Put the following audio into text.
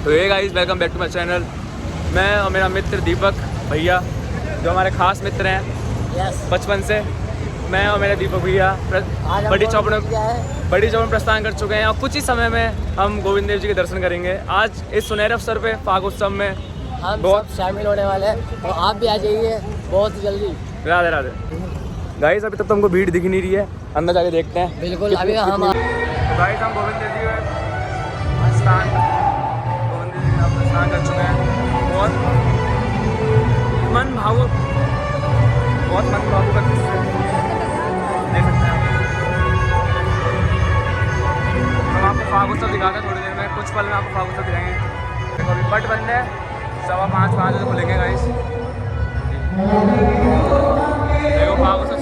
तो ये guys welcome back to my channel. मैं और मेरा मित्र दीपक भैया जो हमारे खास मित्र हैं बचपन से, मैं और मेरे दीपक भैया बड़ी चौपड़ में प्रस्थान कर चुके हैं और कुछ ही समय में हम गोविंद देव जी के दर्शन करेंगे। आज इस सुनहरे अवसर पे फाग उत्सव में हम बहुत शामिल होने वाले हैं, तो आप भी आ जाइए बहुत जल्दी। राधे राधे गाइस। अभी तक तो हमको भीड़ दिख नहीं रही है, अंदर जाके देखते हैं। बिल्कुल अभी हम गाइस हम गोविंद देव जी में स्नान कर चुके हैं। बहुत मन भावुक दृश्य देख सकते हैं। हम आपको फाग उत्सव दिखाते हैं थोड़ी देर में, कुछ पल में आपको फाग उत्सव दिखाएंगे। देखो अभी पट बंद है, 5:15 बजे खुलेंगे गाइस। देखो फाग उत्सव